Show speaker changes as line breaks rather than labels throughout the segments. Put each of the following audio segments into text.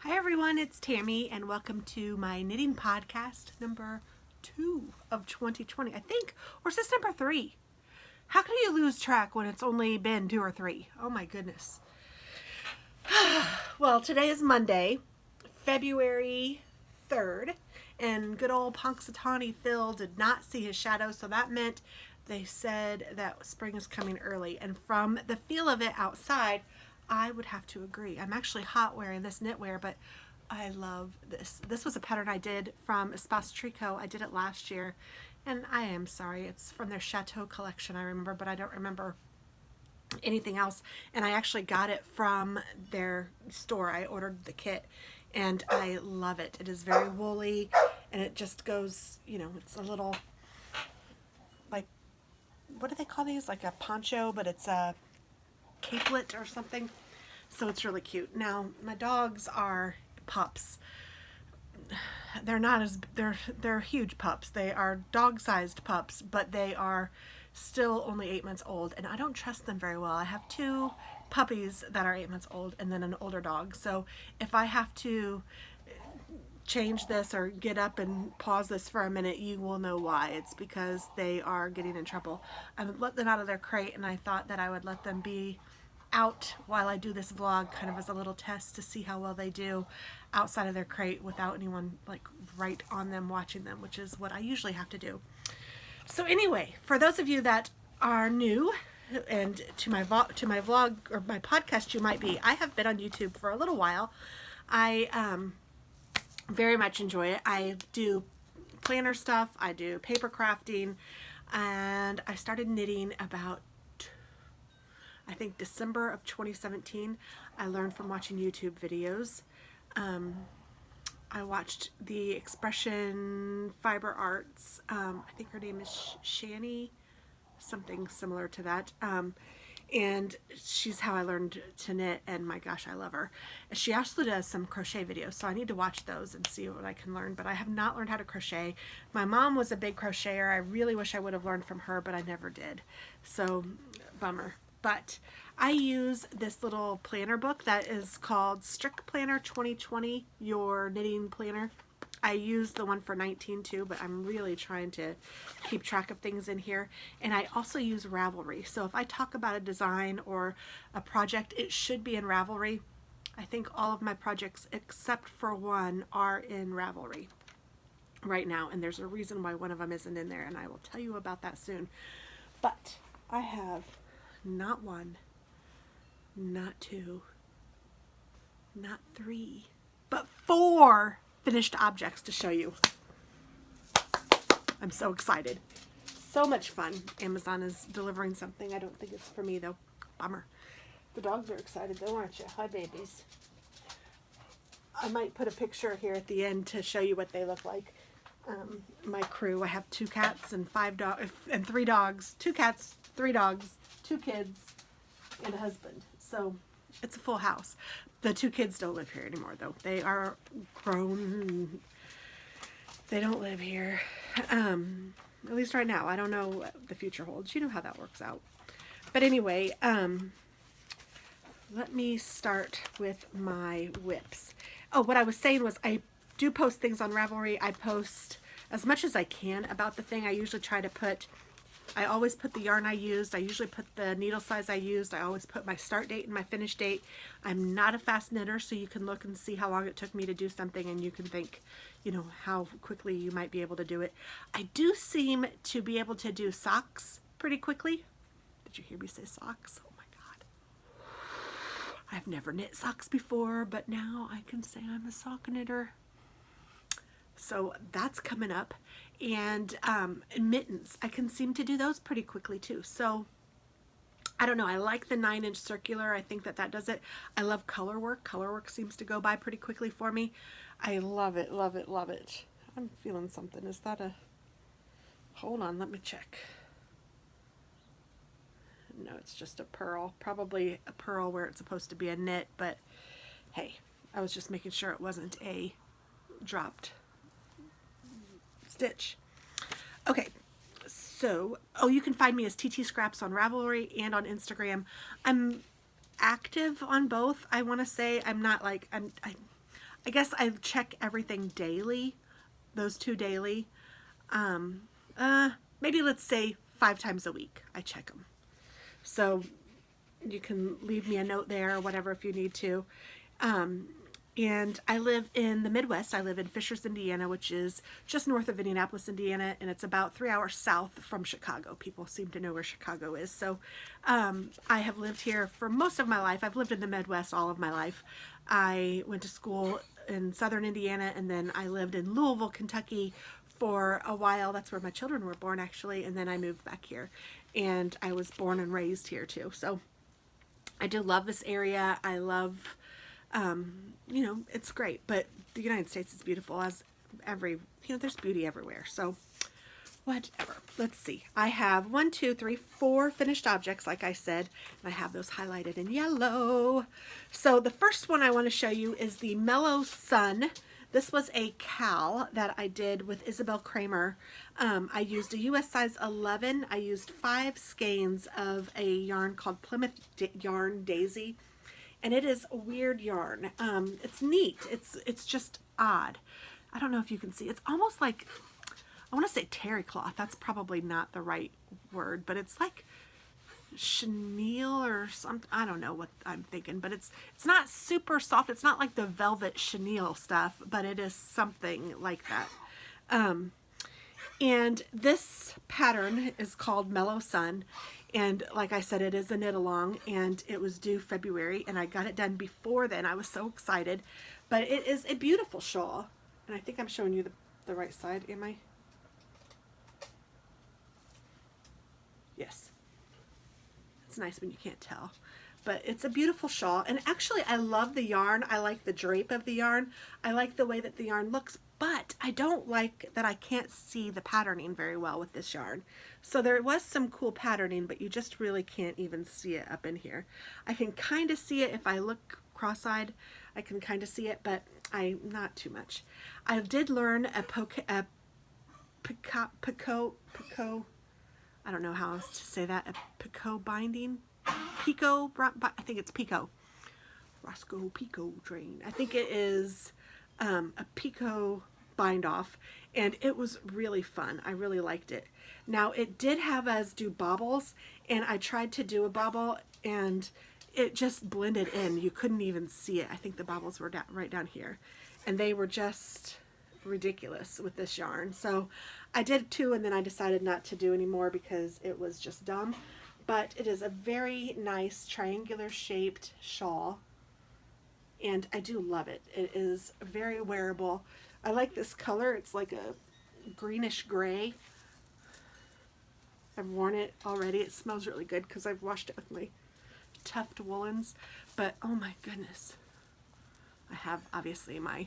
Hi everyone, it's Tammy and welcome to my knitting podcast number 2 of 2020, I think, or is this number 3? How can you lose track when it's only been 2 or 3? Oh my goodness. Well, today is Monday, February 3rd, and good old Punxsutawney Phil did not see his shadow, so that meant they said that spring is coming early, and from the feel of it outside, I would have to agree. I'm actually hot wearing this knitwear, but I love this. This was a pattern I did from Isabell Tricot. I did it last year, and I am sorry. It's from their Chateau collection, I remember, but I don't remember anything else. And I actually got it from their store. I ordered the kit, and I love it. It is very woolly, and it just goes, you know, it's a little, like, what do they call these? Like a poncho, but it's a capelet or something, so it's really cute. Now my dogs are pups. They're not as they're huge pups. They are dog-sized pups, but they are still only 8 months old, and I don't trust them very well. I have 2 puppies that are 8 months old and then an older dog, so if I have to change this or get up and pause this for a minute, you will know why. It's because they are getting in trouble. I would let them out of their crate, and I thought that I would let them be out while I do this vlog, kind of as a little test to see how well they do outside of their crate without anyone like right on them watching them, which is what I usually have to do. So anyway, for those of you that are new and to my vlog or my podcast, you might be, I have been on YouTube for a little while. I very much enjoy it. I do planner stuff, I do paper crafting, and I started knitting about, I think, December of 2017. I learned from watching YouTube videos. I watched the Expression Fiber Arts, I think her name is Shani, something similar to that. And she's how I learned to knit, and my gosh, I love her. She also does some crochet videos, so I need to watch those and see what I can learn, but I have not learned how to crochet. My mom was a big crocheter. I really wish I would have learned from her, but I never did. So, bummer. But I use this little planner book that is called Strict Planner 2020, Your Knitting Planner. I use the one for 19 too, but I'm really trying to keep track of things in here. And I also use Ravelry. So if I talk about a design or a project, it should be in Ravelry. I think all of my projects except for one are in Ravelry right now. And there's a reason why one of them isn't in there, and I will tell you about that soon. But I have not 1, not 2, not 3, but 4 finished objects to show you. I'm so excited. So much fun. Amazon is delivering something. I don't think it's for me though. Bummer. The dogs are excited though, aren't you? Hi, babies. I might put a picture here at the end to show you what they look like. My crew, I have 2 cats and 5 dogs and 3 dogs. 2 cats, 3 dogs, 2 kids, and a husband. So it's a full house. The 2 kids don't live here anymore though. They are grown. They don't live here. At least right now. I don't know what the future holds. You know how that works out. But anyway, let me start with my whips. Oh, what I was saying was I do post things on Ravelry. I post as much as I can about the thing. I usually try to put, I always put the yarn I used. I usually put the needle size I used. I always put my start date and my finish date. I'm not a fast knitter, so you can look and see how long it took me to do something, and you can think, you know, how quickly you might be able to do it. I do seem to be able to do socks pretty quickly. Did you hear me say socks? Oh my God. I've never knit socks before, but now I can say I'm a sock knitter. So that's coming up. And mittens, I can seem to do those pretty quickly too. So I don't know, I like the 9-inch circular. I think that that does it. I love color work. Color work seems to go by pretty quickly for me. I love it, love it, love it. I'm feeling something. Is that a, hold on, let me check. No, it's just a purl. Probably a purl where it's supposed to be a knit, but hey, I was just making sure it wasn't a dropped stitch. Okay, so, oh, you can find me as TT.Scraps on Ravelry and on Instagram. I'm active on both. I want to say I'm not like, I I guess I check everything daily, those two daily. Maybe let's say 5 times a week I check them. So you can leave me a note there or whatever if you need to. And I live in the Midwest. I live in Fishers, Indiana, which is just north of Indianapolis, Indiana, and it's about 3 hours south from Chicago. People seem to know where Chicago is. So I have lived here for most of my life. I've lived in the Midwest all of my life. I went to school in southern Indiana, and then I lived in Louisville, Kentucky for a while. That's where my children were born, actually, and then I moved back here. And I was born and raised here, too. So I do love this area. I love... you know, it's great, but the United States is beautiful as there's beauty everywhere. So whatever. Let's see. I have 4 finished objects, like I said, and I have those highlighted in yellow. So the first one I want to show you is the Mellow Sun. This was a KAL that I did with Isabell Kraemer. I used a US size 11. I used 5 skeins of a yarn called Plymouth Yarn Daisy. And it is a weird yarn. It's neat. It's just odd. I don't know if you can see. It's almost like, I want to say terry cloth. That's probably not the right word, but it's like chenille or something. I don't know what I'm thinking, but it's not super soft. It's not like the velvet chenille stuff, but it is something like that. And this pattern is called Mellow Sun. And like I said, it is a knit along, and it was due February, and I got it done before then. I was so excited. But it is a beautiful shawl. And I think I'm showing you the right side. Am I? Yes. It's nice when you can't tell. But it's a beautiful shawl. And actually, I love the yarn. I like the drape of the yarn. I like the way that the yarn looks. But I don't like that I can't see the patterning very well with this yarn. So there was some cool patterning, but you just really can't even see it up in here. I can kind of see it if I look cross-eyed. I can kind of see it, but not too much. I did learn a picot, I don't know how else to say that, a picot binding. Picot, I think it's Picot. Roscoe Picot train. I think it is a Picot bind off, and it was really fun. I really liked it. Now it did have us do bobbles, and I tried to do a bobble, and it just blended in. You couldn't even see it. I think the bobbles were right down here, and they were just ridiculous with this yarn. So I did 2, and then I decided not to do any more because it was just dumb. But it is a very nice triangular shaped shawl, and I do love it. It is very wearable. I like this color. It's like a greenish gray. I've worn it already. It smells really good because I've washed it with my Tuft woolens. But oh my goodness. I have obviously my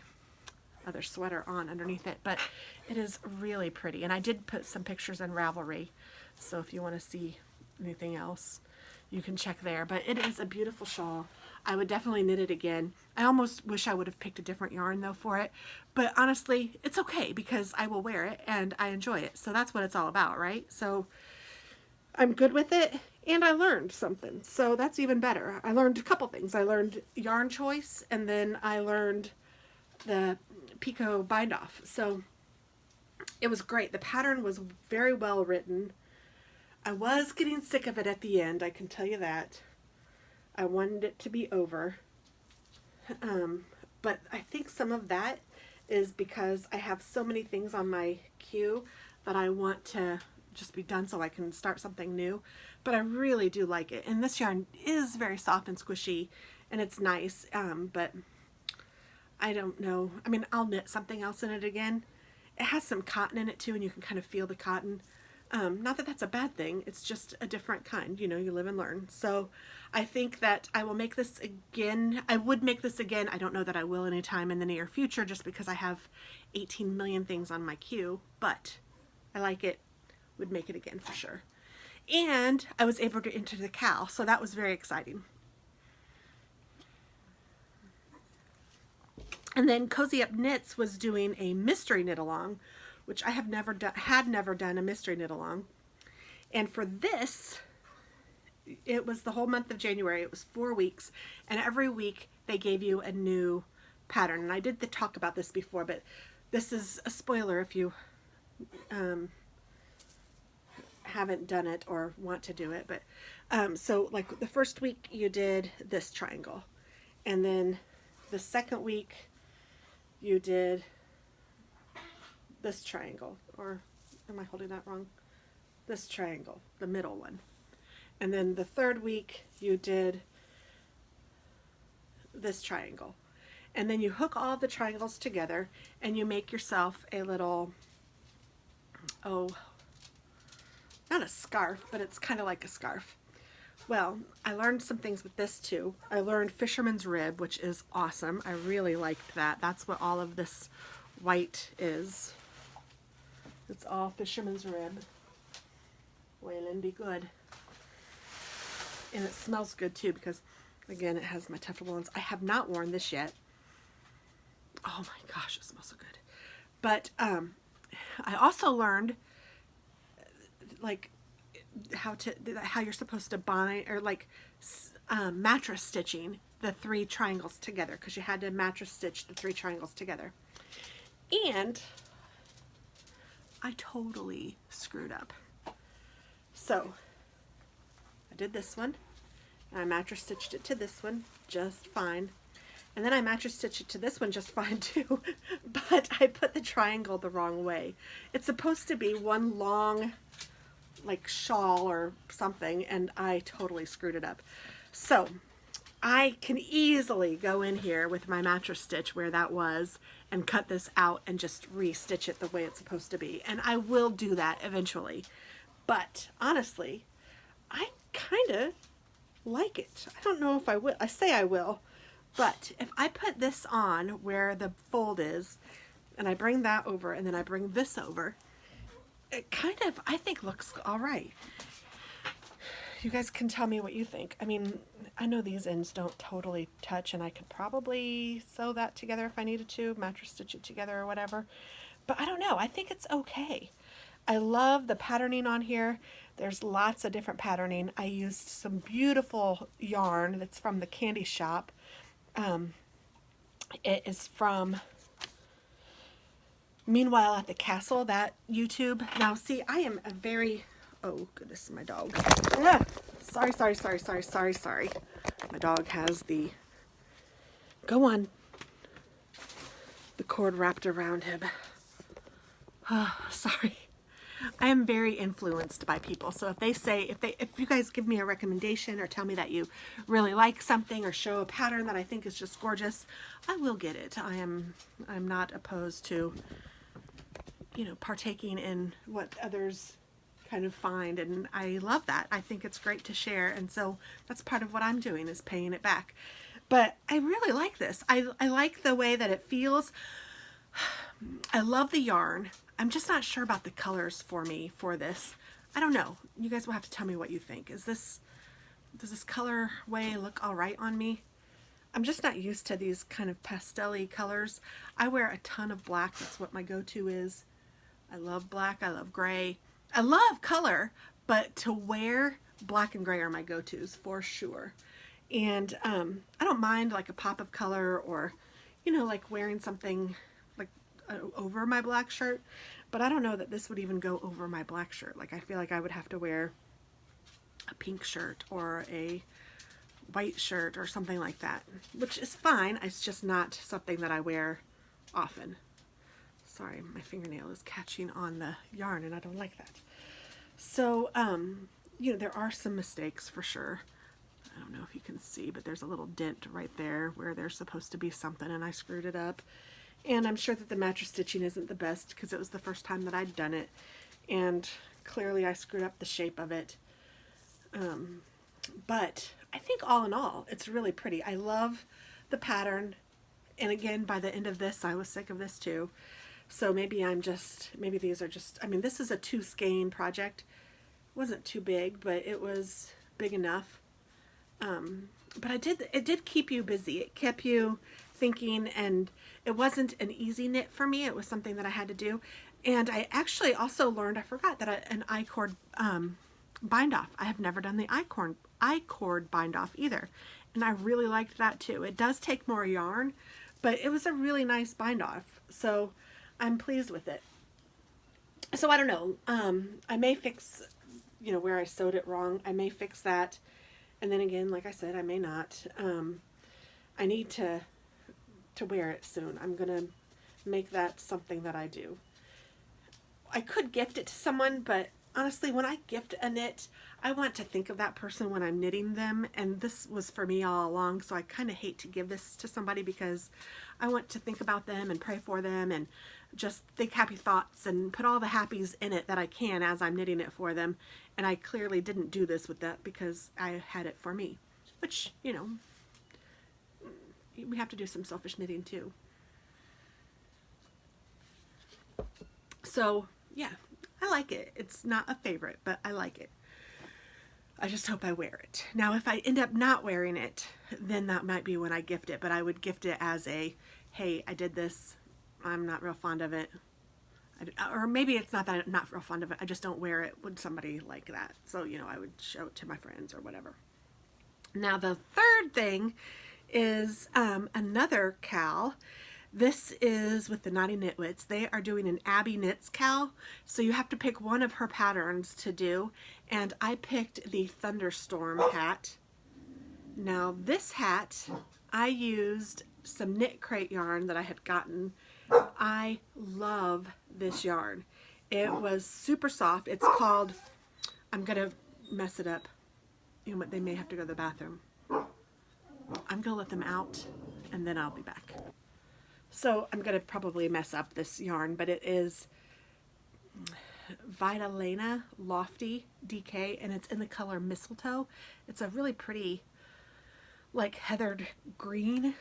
other sweater on underneath it, but it is really pretty. And I did put some pictures in Ravelry, so if you want to see anything else, you can check there. But it is a beautiful shawl. I would definitely knit it again. I almost wish I would have picked a different yarn though for it, but honestly it's okay because I will wear it and I enjoy it. So that's what it's all about, right? So I'm good with it, and I learned something, so that's even better. I learned a couple things. I learned yarn choice, and then I learned the Picot bind off. So it was great. The pattern was very well written. I was getting sick of it at the end, I can tell you that. I wanted it to be over. But I think some of that is because I have so many things on my queue that I want to just be done so I can start something new. But I really do like it. And this yarn is very soft and squishy, and it's nice. But I don't know. I mean, I'll knit something else in it again. It has some cotton in it too, and you can kind of feel the cotton. Not that that's a bad thing, it's just a different kind, you know, you live and learn. So I think that I will make this again. I would make this again. I don't know that I will anytime in the near future just because I have 18 million things on my queue, but I like it. Would make it again for sure. And I was able to enter the KAL, so that was very exciting. And then Cozy Up Knits was doing a mystery knit along, which I have never done a mystery knit along. And for this, it was the whole month of January. It was 4 weeks, and every week they gave you a new pattern. And I did talk about this before, but this is a spoiler if you haven't done it or want to do it. But so like the first week you did this triangle, and then the second week you did this triangle, or am I holding that wrong? This triangle, the middle one. And then the third week you did this triangle. And then you hook all the triangles together and you make yourself a little, oh, not a scarf, but it's kind of like a scarf. Well, I learned some things with this too. I learned fisherman's rib, which is awesome. I really liked that. That's what all of this white is. It's all fisherman's rib. Waylon, be good. And it smells good too because, again, it has my tuft woollens. I have not worn this yet. Oh my gosh, it smells so good. But I also learned like how you're supposed to bind, or like mattress stitching the 3 triangles together, because you had to mattress stitch the 3 triangles together. And I totally screwed up. So I did this one, and I mattress stitched it to this one just fine. And then I mattress stitched it to this one just fine too, but I put the triangle the wrong way. It's supposed to be one long like shawl or something, and I totally screwed it up. So I can easily go in here with my mattress stitch where that was and cut this out and just re-stitch it the way it's supposed to be. And I will do that eventually. But honestly, I kind of like it. I don't know if I will. I say I will. But if I put this on where the fold is, and I bring that over, and then I bring this over, it kind of, I think, looks all right. You guys can tell me what you think. I mean, I know these ends don't totally touch, and I could probably sew that together if I needed to, mattress stitch it together or whatever. But I don't know. I think it's okay. I love the patterning on here. There's lots of different patterning. I used some beautiful yarn that's from the candy shop. It is from Meanwhile at the Castle, that YouTube. Now, see, I am a very... Oh, goodness, my dog. Ah, sorry. My dog has the... Go on. The cord wrapped around him. Oh, sorry. I am very influenced by people. So if they say, if you guys give me a recommendation or tell me that you really like something or show a pattern that I think is just gorgeous, I will get it. I'm not opposed to, you know, partaking in what others kind of find, and I love that. I think it's great to share, and so that's part of what I'm doing, is paying it back. But I really like this. I like the way that it feels. I love the yarn. I'm just not sure about the colors for me for this. I don't know. You guys will have to tell me what you think. Does this color way look all right on me? I'm just not used to these kind of pastel-y colors. I wear a ton of black. That's what my go-to is. I love black. I love gray. I love color, but to wear black and gray are my go-tos for sure. And I don't mind like a pop of color, or, you know, like wearing something like over my black shirt, but I don't know that this would even go over my black shirt. Like, I feel like I would have to wear a pink shirt or a white shirt or something like that, which is fine. It's just not something that I wear often. Sorry, my fingernail is catching on the yarn and I don't like that. So, you know, there are some mistakes for sure. I don't know if you can see, but there's a little dent right there where there's supposed to be something, and I screwed it up. And I'm sure that the mattress stitching isn't the best because it was the first time that I'd done it, and clearly I screwed up the shape of it. But I think all in all, it's really pretty. I love the pattern, and again, by the end of this, I was sick of this too. So maybe maybe these are just, I mean, this is a 2 skein project. It wasn't too big, but it was big enough. But it did keep you busy. It kept you thinking, and it wasn't an easy knit for me. It was something that I had to do. And I actually also learned, I forgot, that an I-cord bind off. I have never done the I-cord bind off either. And I really liked that too. It does take more yarn, but it was a really nice bind off, so I'm pleased with it. So I don't know, I may fix, you know, where I sewed it wrong. I may fix that, and then again, like I said, I may not. I need to wear it soon. I'm gonna make that something that I do. I could gift it to someone, but honestly, when I gift a knit, I want to think of that person when I'm knitting them, and this was for me all along, so I kind of hate to give this to somebody because I want to think about them and pray for them and just think happy thoughts and put all the happies in it that I can as I'm knitting it for them, and I clearly didn't do this with that because I had it for me, which, you know, we have to do some selfish knitting too. So yeah, I like it. It's not a favorite, but I like it. I just hope I wear it. Now, if I end up not wearing it, then that might be when I gift it, but I would gift it as a, hey, I did this. I'm not real fond of it. Or maybe it's not that I'm not real fond of it. I just don't wear it with somebody like that. So, you know, I would show it to my friends or whatever. Now, the third thing is another KAL. This is with the Knotty Knitwits. They are doing an Abby Knits KAL, so you have to pick one of her patterns to do, and I picked the Thunderstorm Hat. Now this hat, I used some knit crate yarn that I had gotten. I love this yarn. It was super soft. It's called, I'm gonna mess it up. You know what, they may have to go to the bathroom. I'm gonna let them out and then I'll be back. So I'm going to probably mess up this yarn, but it is Vitalena Lofty DK, and it's in the color Mistletoe. It's a really pretty, like, heathered green,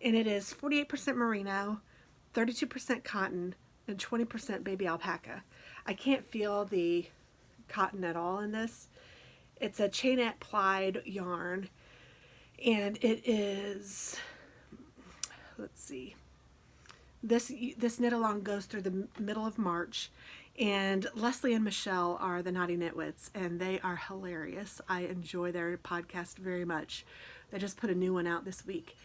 and it is 48% merino, 32% cotton, and 20% baby alpaca. I can't feel the cotton at all in this. It's a chainette plied yarn, and it is, let's see, this knit along goes through the middle of March, and Leslie and Michelle are the Knotty Knitwits, and they are hilarious. I enjoy their podcast very much. They just put a new one out this week,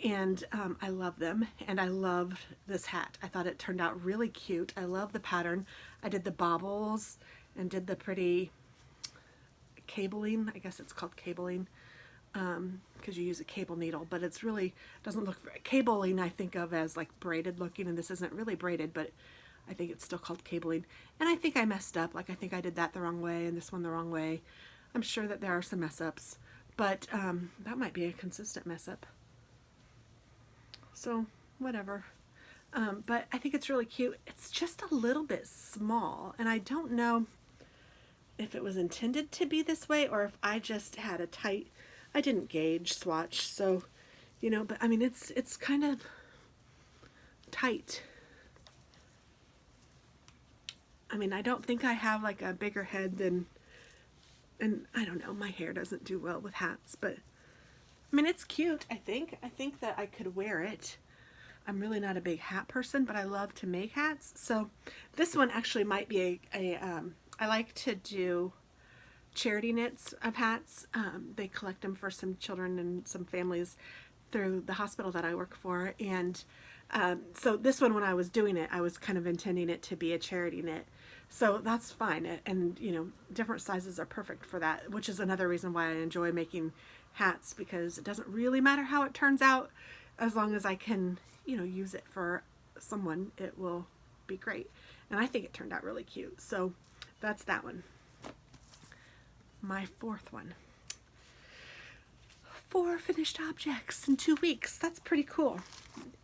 and I love them, and I loved this hat. I thought it turned out really cute. I love the pattern. I did the baubles and did the pretty cabling. I guess it's called cabling, because you use a cable needle, but it's really doesn't look very, cabling I think of as like braided looking, and this isn't really braided, but I think it's still called cabling. And I think I messed up. Like, I think I did that the wrong way and this one the wrong way. I'm sure that there are some mess ups, but that might be a consistent mess up. So whatever. But I think it's really cute. It's just a little bit small, and I don't know if it was intended to be this way or if I just had a tight, I didn't gauge swatch, so, you know, but I mean, it's kind of tight. I mean, I don't think I have like a bigger head than, and I don't know, my hair doesn't do well with hats, but I mean, it's cute, I think. I think that I could wear it. I'm really not a big hat person, but I love to make hats. So this one actually might be I like to do charity knits of hats. They collect them for some children and some families through the hospital that I work for. And so this one, when I was doing it, I was kind of intending it to be a charity knit. So that's fine. And, you know, different sizes are perfect for that, which is another reason why I enjoy making hats, because it doesn't really matter how it turns out. As long as I can, you know, use it for someone, it will be great. And I think it turned out really cute. So that's that one. My fourth one. 4 finished objects in 2 weeks. That's pretty cool.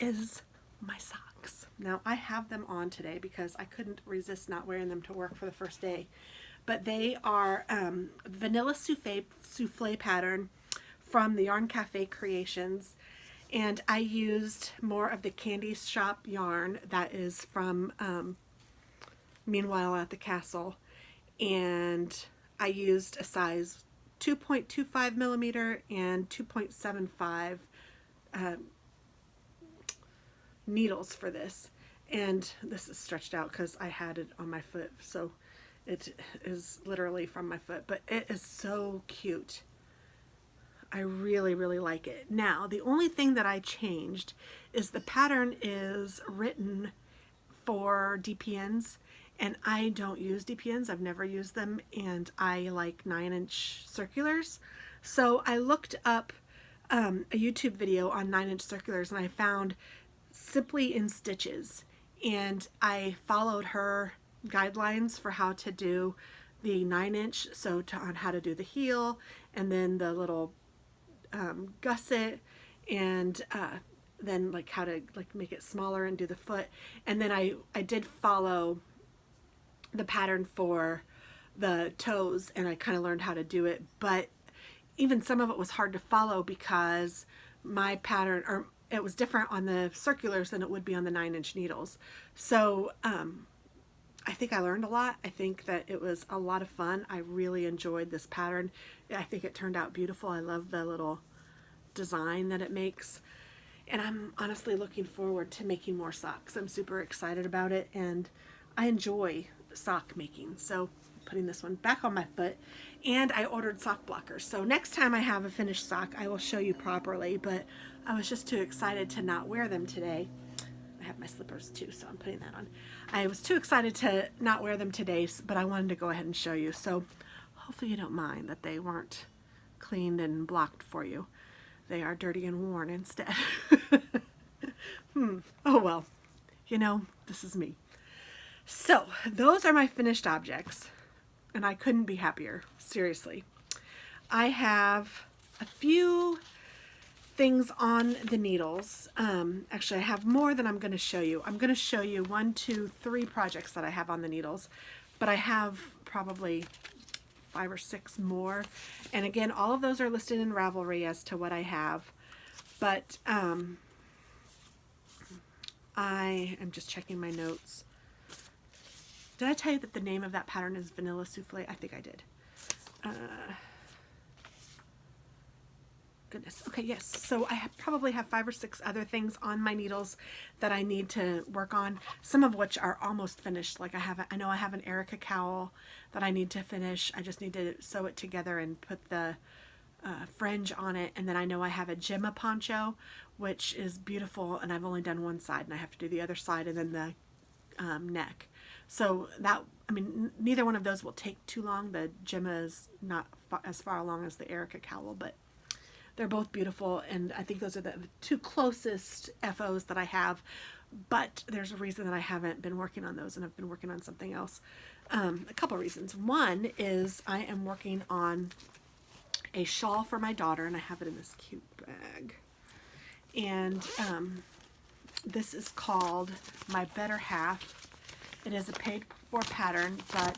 Is my socks. Now I have them on today because I couldn't resist not wearing them to work for the first day. But they are vanilla soufflé pattern from the Yarn Café Creations. And I used more of the Candy Shop yarn that is from Meanwhile at the Castle. And I used a size 2.25 millimeter and 2.75 needles for this. And this is stretched out because I had it on my foot, so it is literally from my foot, but it is so cute. I really, really like it. Now, the only thing that I changed is the pattern is written for DPNs, and I don't use DPNs. I've never used them, and I like 9-inch circulars. So I looked up a YouTube video on 9-inch circulars, and I found Simply in Stitches, and I followed her guidelines for how to do the 9-inch, so on how to do the heel, and then the little gusset, and then like how to like make it smaller and do the foot. And then I did follow the pattern for the toes, and I kind of learned how to do it, but even some of it was hard to follow because my pattern, or it was different on the circulars than it would be on the 9-inch needles. So I think I learned a lot. I think that it was a lot of fun. I really enjoyed this pattern. I think it turned out beautiful. I love the little design that it makes. And I'm honestly looking forward to making more socks. I'm super excited about it, and I enjoy sock making. So putting this one back on my foot, and I ordered sock blockers. So next time I have a finished sock, I will show you properly, but I was just too excited to not wear them today. I have my slippers too, so I'm putting that on. I was too excited to not wear them today, but I wanted to go ahead and show you. So hopefully you don't mind that they weren't cleaned and blocked for you. They are dirty and worn instead. Oh well, you know, this is me. So those are my finished objects, and I couldn't be happier, seriously. I have a few things on the needles. Actually, I have more than I'm going to show you. I'm going to show you 1, 2, 3 projects that I have on the needles, but I have probably 5 or 6 more. And again, all of those are listed in Ravelry as to what I have. But I am just checking my notes. Did I tell you that the name of that pattern is Vanilla Soufflé? I think I did. Goodness. Okay, yes. So I probably have 5 or 6 other things on my needles that I need to work on, some of which are almost finished. Like I know I have an Erica cowl that I need to finish. I just need to sew it together and put the fringe on it. And then I know I have a Gemma poncho, which is beautiful, and I've only done one side, and I have to do the other side and then the neck. So that, I mean, neither one of those will take too long. The Gemma is not as far along as the Erica cowl, but they're both beautiful, and I think those are the 2 closest FOs that I have, but there's a reason that I haven't been working on those, and I've been working on something else. A couple reasons. One is I am working on a shawl for my daughter, and I have it in this cute bag. And this is called My Better Half. It is a paid for pattern, but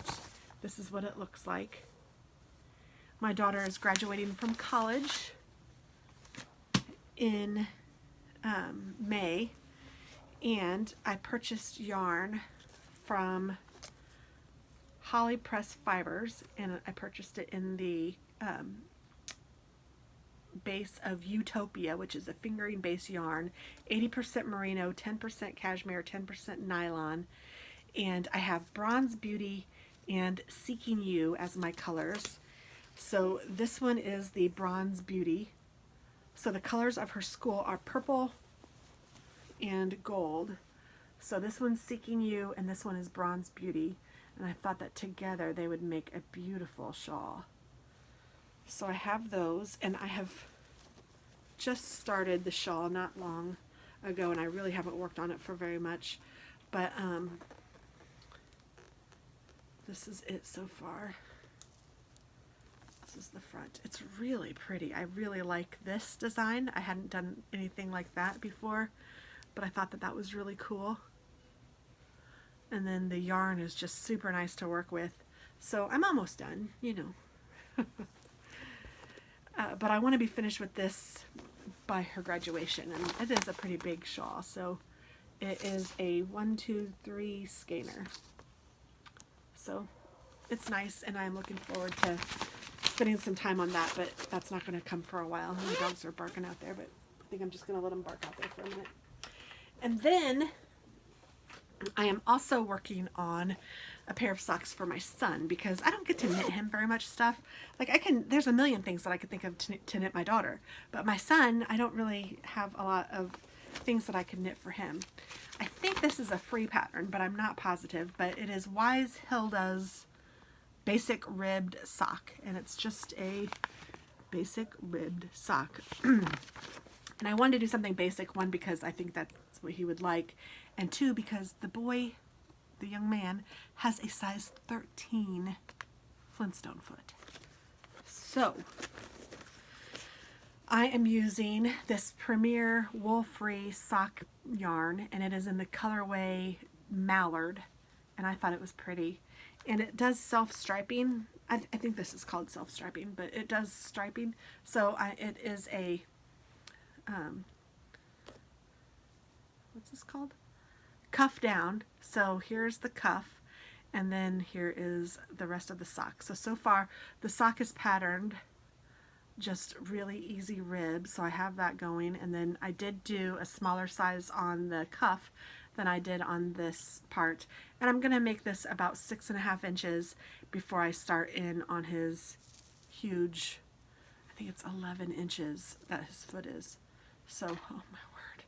this is what it looks like. My daughter is graduating from college in May, and I purchased yarn from Holly Press Fibers, and I purchased it in the base of Utopia, which is a fingering base yarn, 80% merino, 10% cashmere, 10% nylon, and I have Bronze Beauty and Seeking You as my colors. So this one is the Bronze Beauty. So the colors of her school are purple and gold. So this one's Seeking You, and this one is Bronze Beauty. And I thought that together they would make a beautiful shawl. So I have those, and I have just started the shawl not long ago, and I really haven't worked on it for very much. But this is it so far. This is the front. It's really pretty. I really like this design. I hadn't done anything like that before, but I thought that that was really cool. And then the yarn is just super nice to work with. So I'm almost done, you know. But I want to be finished with this by her graduation, and it is a pretty big shawl. So it is a 1, 2, 3 skeiner. So it's nice, and I'm looking forward to spending some time on that, but that's not going to come for a while. My dogs are barking out there, but I think I'm just going to let them bark out there for a minute. And then I am also working on a pair of socks for my son, because I don't get to knit him very much stuff. Like there's a million things that I could think of to knit my daughter, but my son, I don't really have a lot of things that I could knit for him. I think this is a free pattern, but I'm not positive, but it is Wise Hilda's basic ribbed sock, and it's just a basic ribbed sock. And I wanted to do something basic, one, because I think that's what he would like, and two, because the boy, the young man, has a size 13 Flintstone foot. So I am using this Premier wool-free sock yarn, and it is in the colorway Mallard, and I thought it was pretty. And it does self-striping. I think this is called self-striping, but it does striping. So it is a, what's this called? Cuff down. So here's the cuff, and then here is the rest of the sock. So far the sock is patterned just really easy rib, so I have that going, and then I did do a smaller size on the cuff than I did on this part, and I'm gonna make this about 6.5 inches before I start in on his huge, I think it's 11 inches that his foot is. So, oh my word,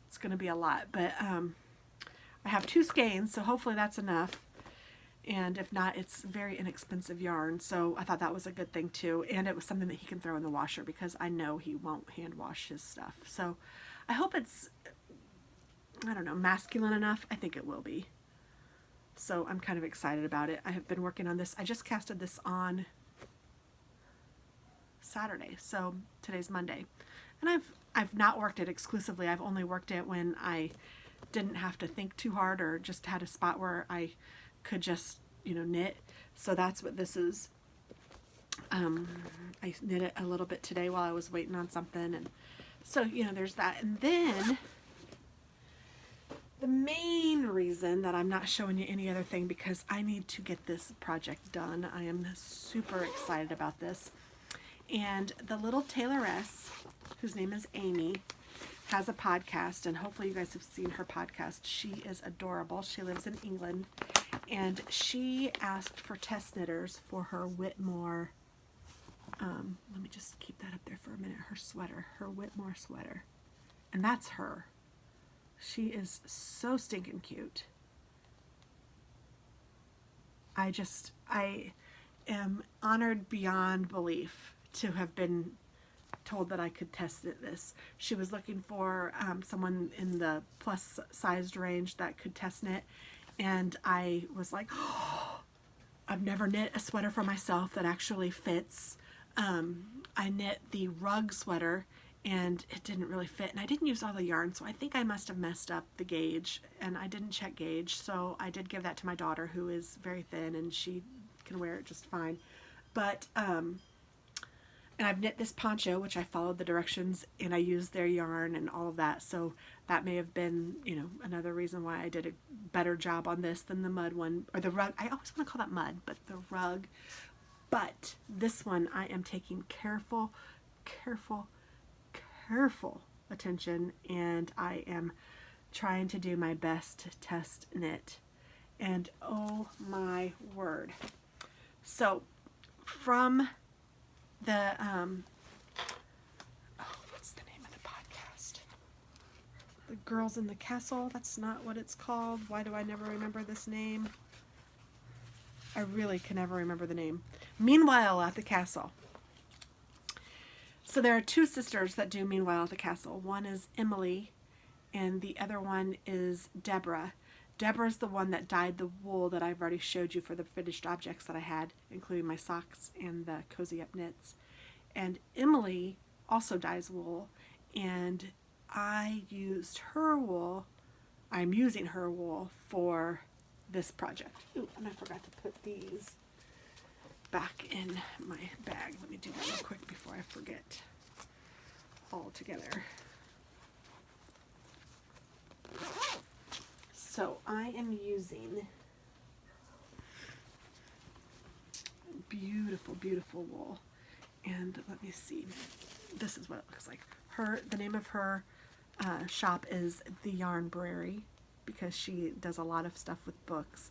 it's gonna be a lot, but I have 2 skeins, so hopefully that's enough. And if not, it's very inexpensive yarn, so I thought that was a good thing too. And it was something that he can throw in the washer, because I know he won't hand wash his stuff. So I hope it's, I don't know, masculine enough. I think it will be. So I'm kind of excited about it. I have been working on this. I just casted this on Saturday, so today's Monday. And I've not worked it exclusively. I've only worked it when I didn't have to think too hard, or just had a spot where I could just, you know, knit. So that's what this is. I knit it a little bit today while I was waiting on something, and so, you know, there's that. And then the main reason that I'm not showing you any other thing, because I need to get this project done. I am super excited about this. And the Little Tailoress, whose name is Amy, has a podcast, and hopefully you guys have seen her podcast. She is adorable. She lives in England, and she asked for test knitters for her Whitmore, let me just keep that up there for a minute, her sweater, her Whitmore sweater. And that's her. She is so stinking cute. I am honored beyond belief to have been told that I could test this. She was looking for someone in the plus sized range that could test knit, and I was like, oh, I've never knit a sweater for myself that actually fits. I knit the rug sweater, and it didn't really fit, and I didn't use all the yarn, so I think I must have messed up the gauge, and I didn't check gauge, so I did give that to my daughter, who is very thin, and she can wear it just fine. But and I've knit this poncho, which I followed the directions, and I used their yarn and all of that, so that may have been, you know, another reason why I did a better job on this than the mud one, or the rug. I always want to call that mud, but the rug. But this one I am taking careful attention, and I am trying to do my best to test knit. And oh my word. So from the what's the name of the podcast? The Girls in the Castle. That's not what it's called. Why do I never remember this name? I really can never remember the name. Meanwhile at the Castle. So there are 2 sisters that do Meanwhile at the Castle. One is Emily, and the other one is Deborah. Deborah's the one that dyed the wool that I've already showed you for the finished objects that I had, including my socks and the Cozy Up knits. And Emily also dyes wool, and I used her wool. I'm using her wool for this project. Ooh, and I forgot to put these back in my bag. Let me do that real quick before I forget altogether. So I am using beautiful, beautiful wool. And let me see. This is what it looks like. The name of her shop is The Yarn Brary, because she does a lot of stuff with books.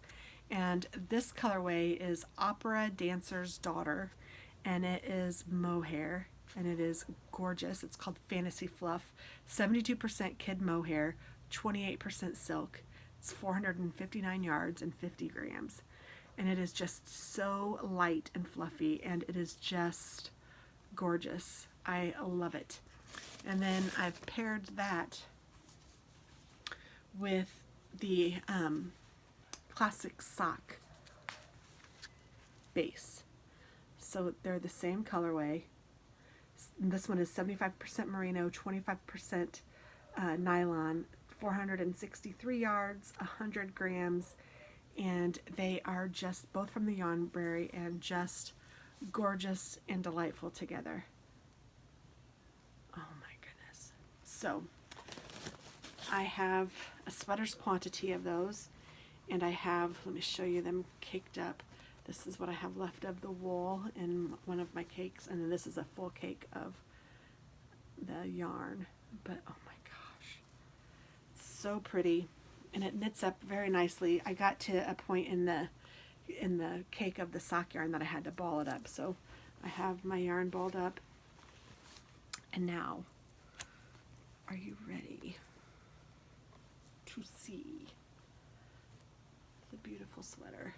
And this colorway is Opera Dancer's Daughter, and it is mohair, and it is gorgeous. It's called Fantasy Fluff, 72% kid mohair, 28% silk. It's 459 yards and 50 grams. And it is just so light and fluffy, and it is just gorgeous. I love it. And then I've paired that with the classic sock base. So they're the same colorway. This one is 75% merino, 25% nylon, 463 yards, 100 grams, and they are just both from the Yarnberry and just gorgeous and delightful together. Oh my goodness. So I have a sweater's quantity of those, and I have, let me show you them caked up. This is what I have left of the wool in one of my cakes, and then this is a full cake of the yarn. But oh my gosh, it's so pretty, and it knits up very nicely. I got to a point in the cake of the sock yarn that I had to ball it up. So I have my yarn balled up, and now, are you ready to see the beautiful sweater?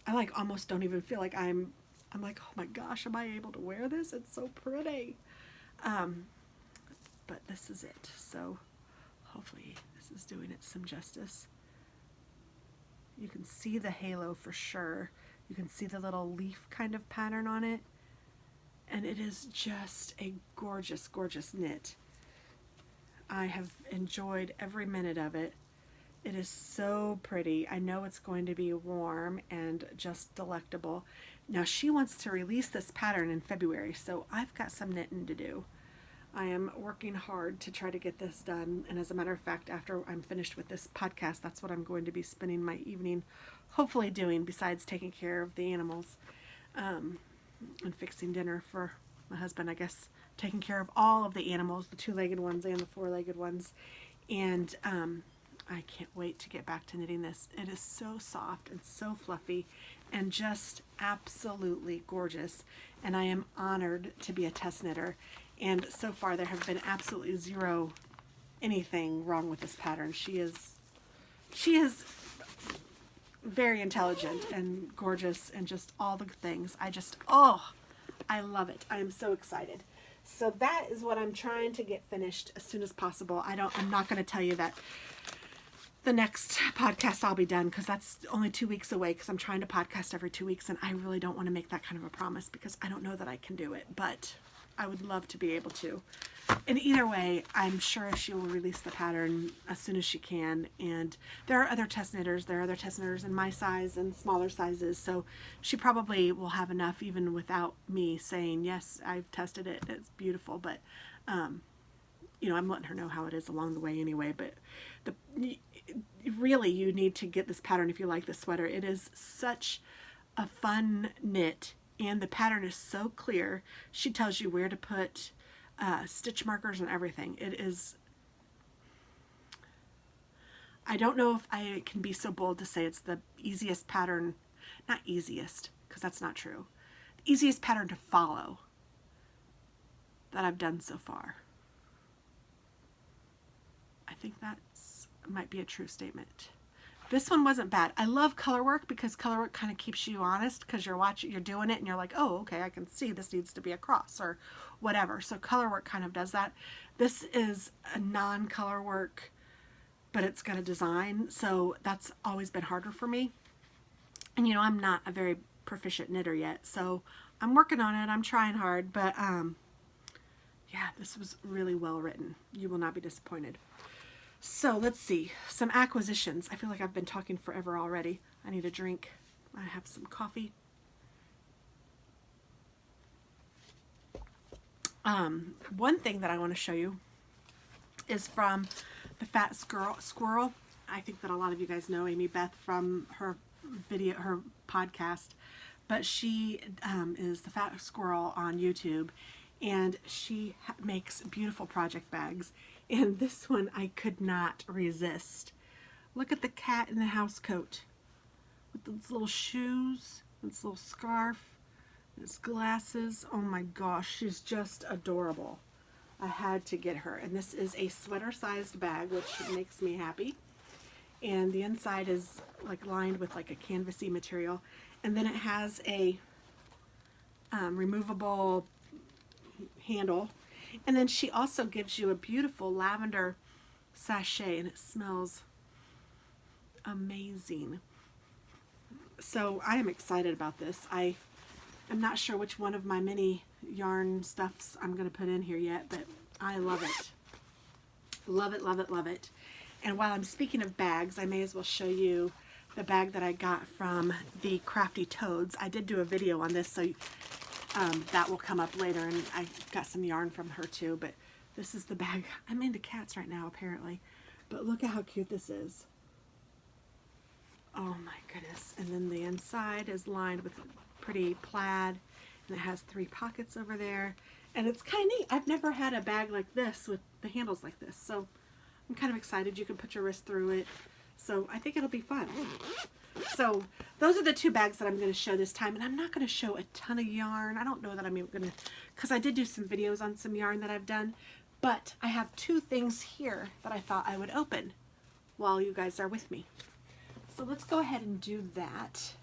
I like almost don't even feel like I'm like, oh my gosh, am I able to wear this? It's so pretty. But this is it. So hopefully this is doing it some justice. You can see the halo for sure. You can see the little leaf kind of pattern on it. And it is just a gorgeous, gorgeous knit. I have enjoyed every minute of it. It is so pretty. I know it's going to be warm and just delectable. Now she wants to release this pattern in February, so I've got some knitting to do. I am working hard to try to get this done, and as a matter of fact, after I'm finished with this podcast, that's what I'm going to be spending my evening hopefully doing, besides taking care of the animals and fixing dinner for my husband. I guess taking care of all of the animals, the two-legged ones and the four-legged ones, and I can't wait to get back to knitting this. It is so soft and so fluffy and just absolutely gorgeous, and I am honored to be a test knitter. And so far there have been absolutely zero anything wrong with this pattern. She is very intelligent and gorgeous and just all the things. I love it. I am so excited. So that is what I'm trying to get finished as soon as possible. I'm not going to tell you that the next podcast I'll be done, because that's only 2 weeks away, because I'm trying to podcast every 2 weeks, and I really don't want to make that kind of a promise because I don't know that I can do it, but I would love to be able to. And either way, I'm sure she will release the pattern as soon as she can. And there are other test knitters. There are other test knitters in my size and smaller sizes. So she probably will have enough even without me saying, yes, I've tested it. It's beautiful. But, you know, I'm letting her know how it is along the way anyway. But really, you need to get this pattern if you like this sweater. It is such a fun knit. And the pattern is so clear. She tells you where to put stitch markers and everything. It is, I don't know if I can be so bold to say it's the easiest pattern, not easiest, because that's not true, the easiest pattern to follow that I've done so far. I think that might be a true statement. This one wasn't bad. I love color work because color work kind of keeps you honest, because you're doing it and you're like, oh, okay, I can see this needs to be a cross or whatever. So color work kind of does that. This is a non-color work, but it's got a design. So that's always been harder for me. And you know, I'm not a very proficient knitter yet, so I'm working on it. I'm trying hard, but yeah, this was really well written. You will not be disappointed. So let's see, some acquisitions. I feel like I've been talking forever already. I need a drink. I have some coffee. One thing that I want to show you is from the Fat Squirrel. I think that a lot of you guys know Amy Beth from her podcast, but she is the Fat Squirrel on YouTube, and she makes beautiful project bags. And this one I could not resist. Look at the cat in the house coat. with its little shoes, its little scarf, its glasses. Oh my gosh, she's just adorable. I had to get her. And this is a sweater-sized bag, which makes me happy. And the inside is like lined with like a canvasy material. And then it has a removable handle. And then she also gives you a beautiful lavender sachet, and it smells amazing. So I am excited about this. I'm not sure which one of my many yarn stuffs I'm going to put in here yet, but I love it. Love it, love it, love it. And while I'm speaking of bags, I may as well show you the bag that I got from the Crafty Toads. I did do a video on this, so that will come up later, and I got some yarn from her too, but this is the bag. I'm into cats right now, apparently. But look at how cute this is. Oh my goodness. And then the inside is lined with pretty plaid, and it has 3 pockets over there. And it's kind of neat. I've never had a bag like this with the handles like this, so I'm kind of excited. You can put your wrist through it, so I think it'll be fun. So those are the 2 bags that I'm going to show this time, and I'm not going to show a ton of yarn. I don't know that I'm even going to, because I did do some videos on some yarn that I've done, but I have 2 things here that I thought I would open while you guys are with me. So let's go ahead and do that.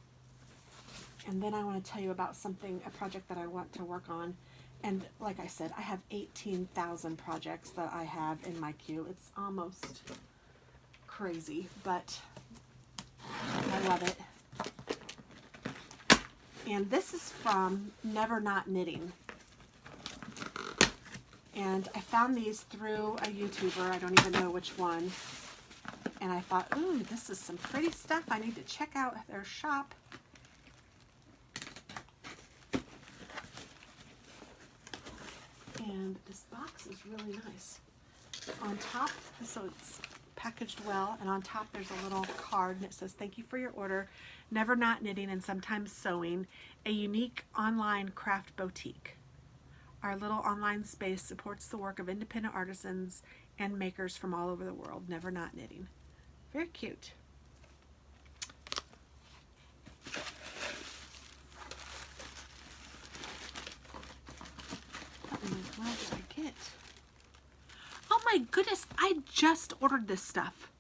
And then I want to tell you about something, a project that I want to work on. And like I said, I have 18,000 projects that I have in my queue. It's almost crazy, but I love it. And this is from Never Not Knitting. And I found these through a YouTuber. I don't even know which one. And I thought, ooh, this is some pretty stuff. I need to check out their shop. And this box is really nice. On top, so it's packaged well, and on top there's a little card, and it says, thank you for your order. Never Not Knitting and Sometimes Sewing, a unique online craft boutique. Our little online space supports the work of independent artisans and makers from all over the world. Never Not Knitting. Very cute. What did I get? Oh my goodness, I just ordered this stuff.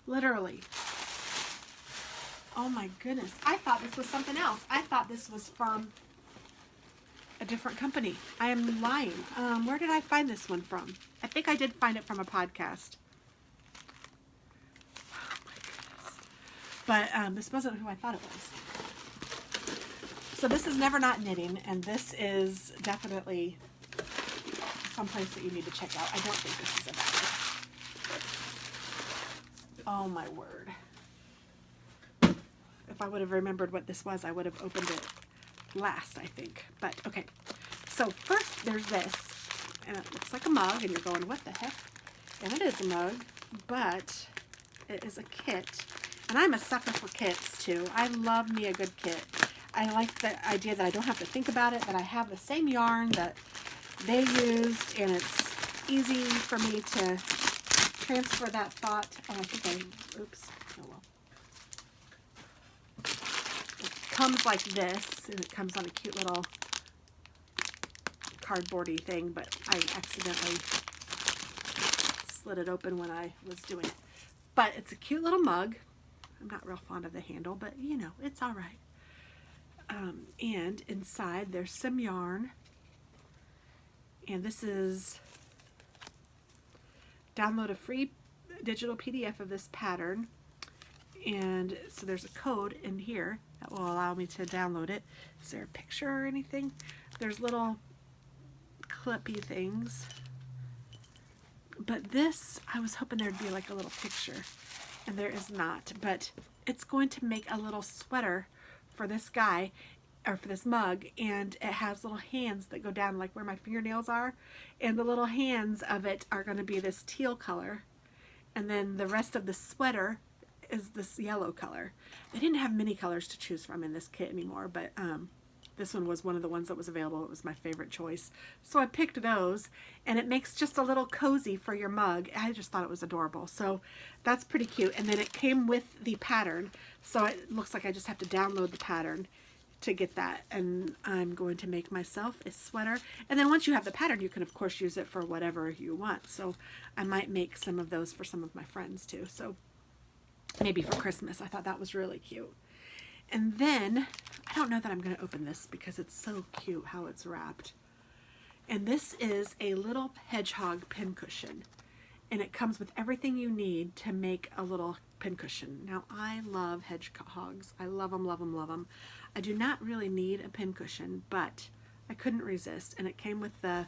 Literally. Oh my goodness. I thought this was something else. I thought this was from a different company. I am lying. Where did I find this one from? I think I did find it from a podcast. Oh my goodness. But this wasn't who I thought it was. So this is Never Not Knitting, and this is definitely someplace that you need to check out. I don't think this is a bag. Oh my word. If I would have remembered what this was, I would have opened it last, I think. But okay. So first there's this, and it looks like a mug, and you're going, what the heck? And it is a mug, but it is a kit. And I'm a sucker for kits too. I love me a good kit. I like the idea that I don't have to think about it, that I have the same yarn that they used, and it's easy for me to transfer that thought. Oh, I think oops. Oh well. It comes like this, and it comes on a cute little cardboardy thing, but I accidentally slid it open when I was doing it. But it's a cute little mug. I'm not real fond of the handle, but you know, it's all right. And inside there's some yarn, and this is download a free digital PDF of this pattern, and so there's a code in here that will allow me to download it. Is there a picture or anything? There's little clippy things, but this, I was hoping there'd be like a little picture, and there is not, but it's going to make a little sweater for this guy, or for this mug, and it has little hands that go down like where my fingernails are, and the little hands of it are going to be this teal color, and then the rest of the sweater is this yellow color. They didn't have many colors to choose from in this kit anymore, but This one was one of the ones that was available. It was my favorite choice. So I picked those, and it makes just a little cozy for your mug. I just thought it was adorable. So that's pretty cute. And then it came with the pattern. So it looks like I just have to download the pattern to get that. And I'm going to make myself a sweater. And then once you have the pattern, you can of course use it for whatever you want. So I might make some of those for some of my friends too. So maybe for Christmas. I thought that was really cute. And then, I don't know that I'm going to open this because it's so cute how it's wrapped. And this is a little hedgehog pincushion. And it comes with everything you need to make a little pincushion. Now, I love hedgehogs. I love them, love them, love them. I do not really need a pincushion, but I couldn't resist. And it came with the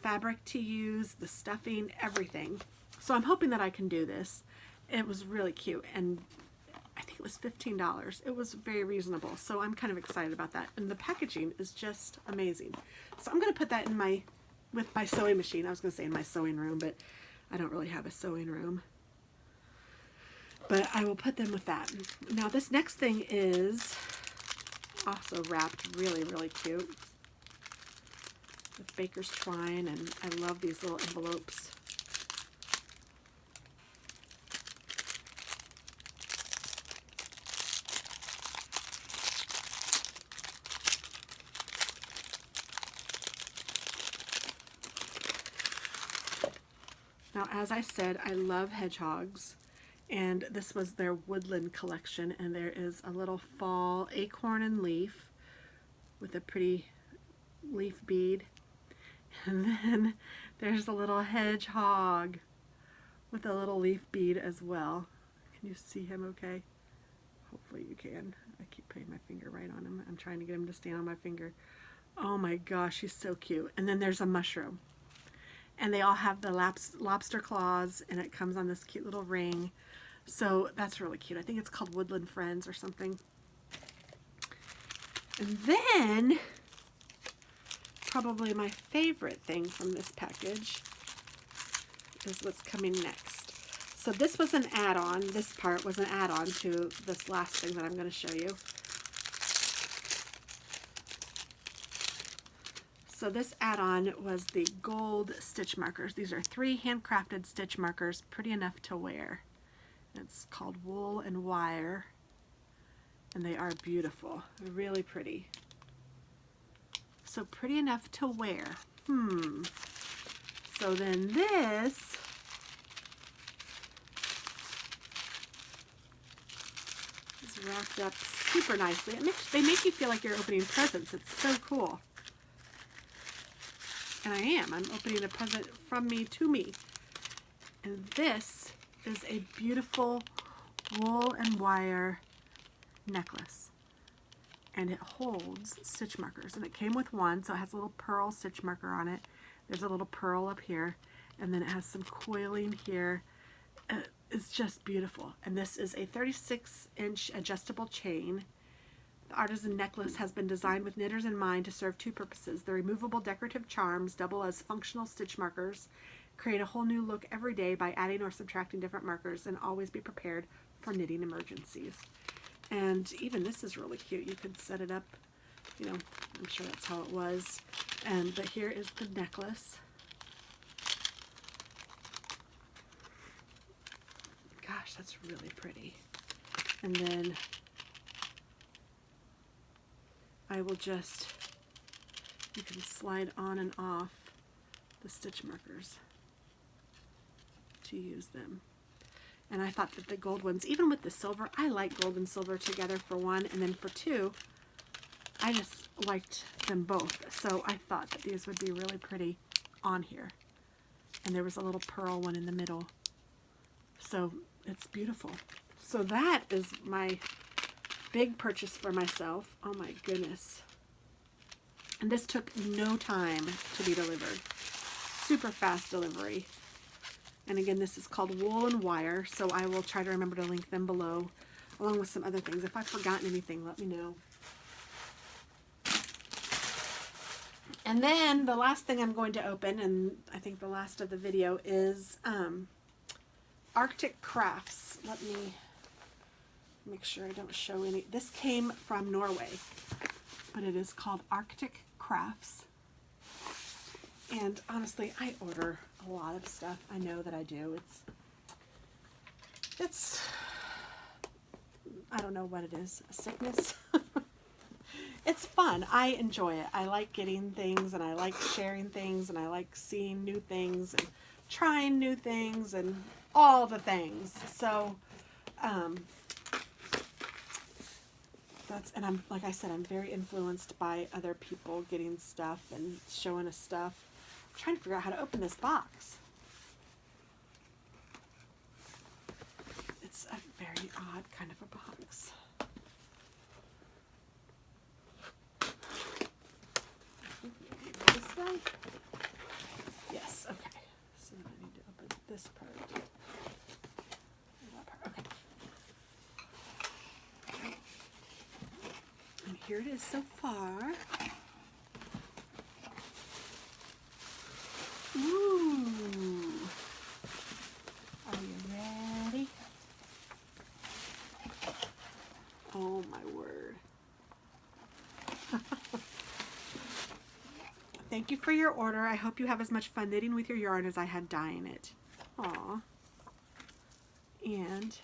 fabric to use, the stuffing, everything. So I'm hoping that I can do this. It was really cute. And I think it was $15. It was very reasonable, so I'm kind of excited about that. And the packaging is just amazing. So I'm going to put that in with my sewing machine. I was going to say in my sewing room, but I don't really have a sewing room. But I will put them with that. Now this next thing is also wrapped really, really cute with baker's twine, and I love these little envelopes. Now, as I said, I love hedgehogs, and this was their woodland collection, and there is a little fall acorn and leaf with a pretty leaf bead, and then there's a little hedgehog with a little leaf bead as well. Can you see him okay? Hopefully you can. I keep putting my finger right on him. I'm trying to get him to stand on my finger. Oh my gosh, he's so cute. And then there's a mushroom. And they all have the lobster claws, and it comes on this cute little ring. So that's really cute. I think it's called Woodland Friends or something. And then, probably my favorite thing from this package is what's coming next. So this was an add-on. This part was an add-on to this last thing that I'm going to show you. So this add-on was the gold stitch markers. These are 3 handcrafted stitch markers, pretty enough to wear. It's called Wool and Wire, and they are beautiful. They're really pretty. So pretty enough to wear. So then this is wrapped up super nicely. They make you feel like you're opening presents. It's so cool. And I am. I'm opening a present from me to me. And this is a beautiful wool and wire necklace. And it holds stitch markers. And it came with one, so it has a little pearl stitch marker on it. There's a little pearl up here. And then it has some coiling here. It's just beautiful. And this is a 36-inch adjustable chain. The artisan necklace has been designed with knitters in mind to serve 2 purposes. The removable decorative charms double as functional stitch markers, create a whole new look every day by adding or subtracting different markers, and always be prepared for knitting emergencies. And even this is really cute. You could set it up, you know, I'm sure that's how it was. But here is the necklace. Gosh, that's really pretty. And then I will just, you can slide on and off the stitch markers to use them. And I thought that the gold ones, even with the silver, I like gold and silver together for one, and then for 2, I just liked them both. So I thought that these would be really pretty on here. And there was a little pearl one in the middle. So it's beautiful. So that is my big purchase for myself. Oh my goodness. And this took no time to be delivered. Super fast delivery. And again, this is called Wool and Wire, so I will try to remember to link them below, along with some other things. If I've forgotten anything, let me know. And then the last thing I'm going to open, and I think the last of the video, is Arctic Crafts. Let me make sure I don't show any. This came from Norway. but it is called Arctic Crafts. And honestly, I order a lot of stuff. I know that I do. It's I don't know what it is, a sickness. It's fun. I enjoy it. I like getting things, and I like sharing things, and I like seeing new things and trying new things and all the things. So and I'm, like I said, I'm very influenced by other people getting stuff and showing us stuff. I'm trying to figure out how to open this box. It's a very odd kind of a box. This way? Yes, okay. So then I need to open this part. That part. Okay. And here it is so far. Ooh. Are you ready? Oh my word. Thank you for your order. I hope you have as much fun knitting with your yarn as I had dyeing it. Aw. And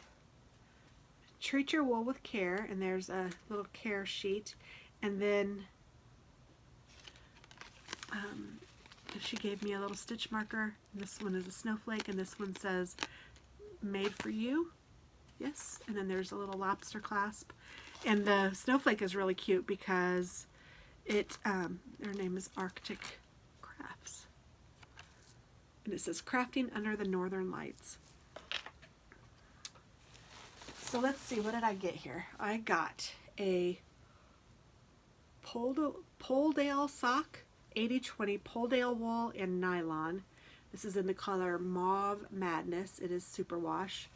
treat your wool with care, and there's a little care sheet, and then she gave me a little stitch marker. This one is a snowflake, and this one says made for you. Yes, and then there's a little lobster clasp, and the snowflake is really cute because it their name is Arctic Crafts, and it says crafting under the northern lights. So let's see, what did I get here? I got a Polldale sock, 80/20 Polldale wool and nylon. This is in the color Mauve Madness. It is superwash,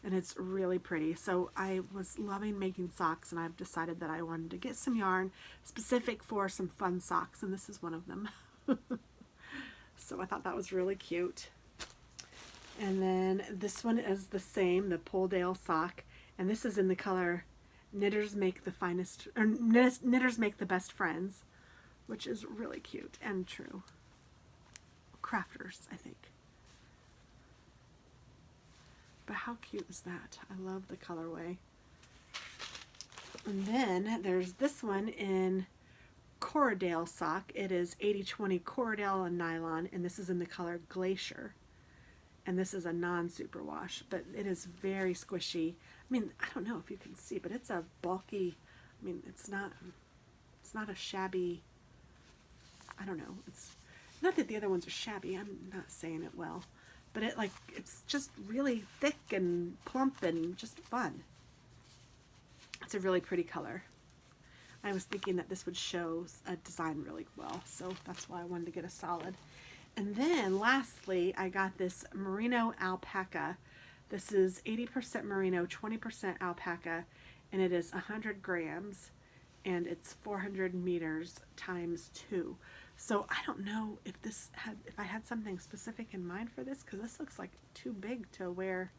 and it's really pretty. So I was loving making socks, and I've decided that I wanted to get some yarn specific for some fun socks, and this is one of them. So I thought that was really cute. And then this one is the same, the Polldale sock, and this is in the color Knitters Make the Finest, or Knitters Make the Best Friends, which is really cute and true. Crafters, I think. But how cute is that? I love the colorway. And then there's this one in Corriedale sock. It is 80/20 Corriedale and nylon, and this is in the color Glacier. And this is a non-superwash, but it is very squishy. I mean, I don't know if you can see, but it's a bulky, I mean, it's not a shabby, I don't know. It's not that the other ones are shabby. I'm not saying it well. But it's just really thick and plump and just fun. It's a really pretty color. I was thinking that this would show a design really well, so that's why I wanted to get a solid. And then lastly, I got this merino alpaca. This is 80% merino, 20% alpaca, and it is 100 grams, and it's 400 meters times 2. So I don't know if I had something specific in mind for this, because this looks like too big to wear.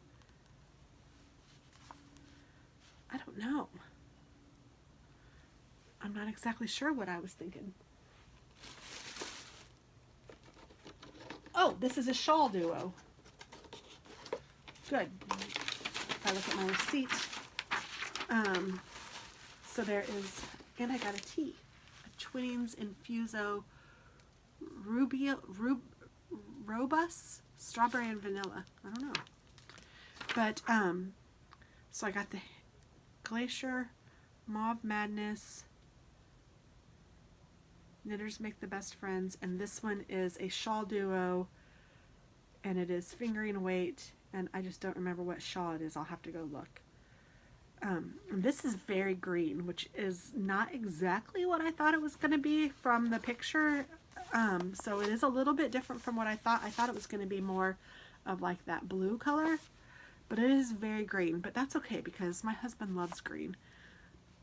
I don't know. I'm not exactly sure what I was thinking. Oh, this is a shawl duo. Good. If I look at my receipt. So there is, and I got a tea. A Twinings Infuso Robust Strawberry and Vanilla. I don't know. But, so I got the Glacier, Mauve Madness, Knitters Make the Best Friends, and this one is a shawl duo, and it is fingering weight, and I just don't remember what shawl it is. I'll have to go look. And this is very green, which is not exactly what I thought it was going to be from the picture. So it is a little bit different from what I thought. I thought it was going to be more of like that blue color, but it is very green. But that's okay, because my husband loves green.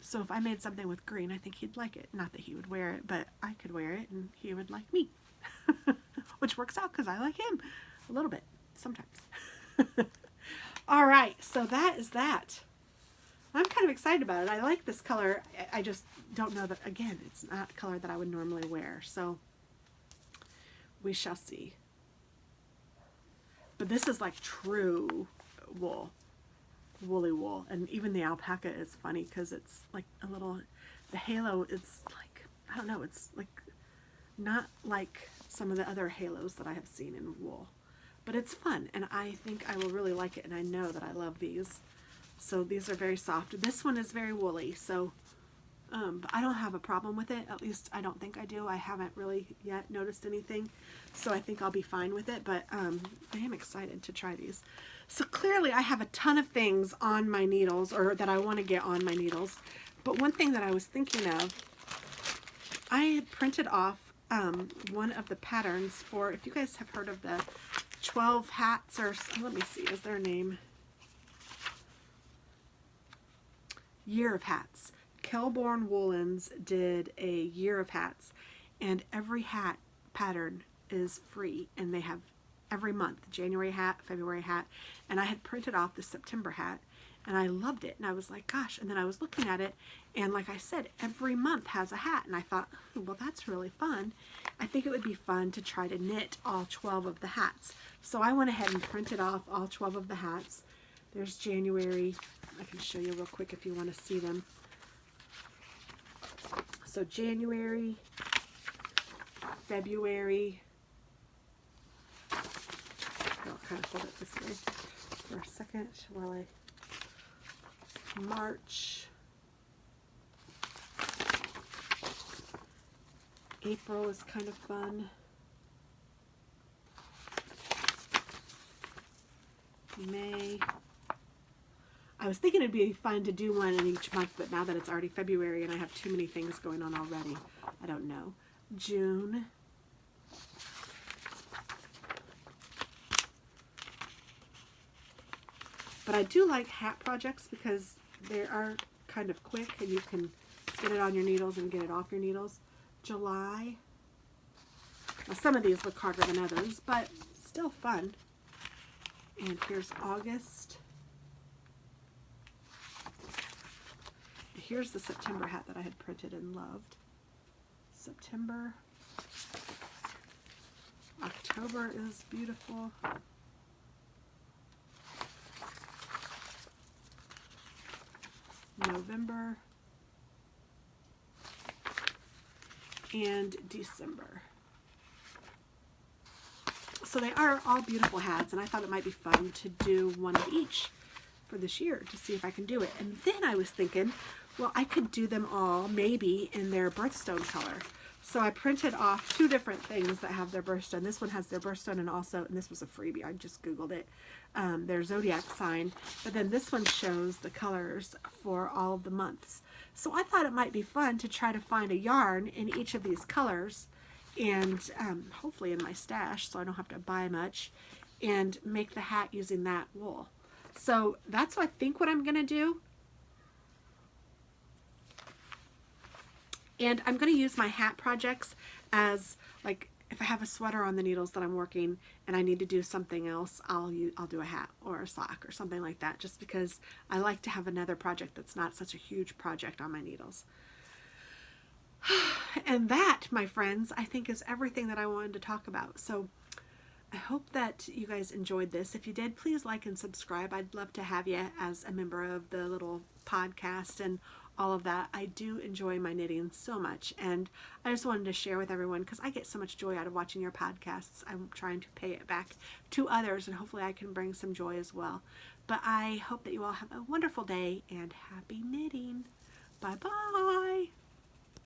So if I made something with green, I think he'd like it. Not that he would wear it, but I could wear it and he would like me. Which works out because I like him a little bit sometimes. All right, so that is that. I'm kind of excited about it. I like this color. I just don't know that, again, it's not a color that I would normally wear. So we shall see. But this is like true wool, woolly wool. And even the alpaca is funny because it's like a little, the halo is like, I don't know, it's like not like some of the other halos that I have seen in wool. But it's fun, and I think I will really like it, and I know that I love these. So these are very soft. This one is very woolly, so but I don't have a problem with it. At least I don't think I do. I haven't really yet noticed anything, so I think I'll be fine with it. But I am excited to try these. So clearly I have a ton of things on my needles, or that I want to get on my needles. But one thing that I was thinking of, I had printed off one of the patterns for, if you guys have heard of the 12 hats, or let me see, is there a name? Year of Hats. Kelborn Woolens did a year of hats, and every hat pattern is free, and they have every month, January hat, February hat, and I had printed off the September hat, and I loved it, and I was like, gosh, and then I was looking at it, and like I said, every month has a hat, and I thought, oh, well, that's really fun. I think it would be fun to try to knit all 12 of the hats. So I went ahead and printed off all 12 of the hats. There's January. I can show you real quick if you want to see them. So January, February, I'll kind of hold it this way for a second while I, March, April is kind of fun. May. I was thinking it'd be fun to do one in each month, but now that it's already February and I have too many things going on already, I don't know. June. But I do like hat projects because they are kind of quick and you can get it on your needles and get it off your needles. July. Now, some of these look harder than others, but still fun. And here's August. Here's the September hat that I had printed and loved. September. October is beautiful. November. And December. So they are all beautiful hats, and I thought it might be fun to do one of each for this year to see if I can do it. And then I was thinking, well, I could do them all maybe in their birthstone color. So I printed off two different things that have their birthstone. This one has their birthstone, and also, and this was a freebie, I just Googled it, their zodiac sign. But then this one shows the colors for all of the months. So I thought it might be fun to try to find a yarn in each of these colors, and hopefully in my stash so I don't have to buy much, and make the hat using that wool. So that's what I think what I'm going to do. And I'm going to use my hat projects as, like, if I have a sweater on the needles that I'm working and I need to do something else, I'll do a hat or a sock or something like that, just because I like to have another project that's not such a huge project on my needles. And that, my friends, I think is everything that I wanted to talk about. So I hope that you guys enjoyed this. If you did, please like and subscribe. I'd love to have you as a member of the little podcast and all of that. I do enjoy my knitting so much, and I just wanted to share with everyone because I get so much joy out of watching your podcasts. I'm trying to pay it back to others, and hopefully I can bring some joy as well. But I hope that you all have a wonderful day and happy knitting. Bye-bye.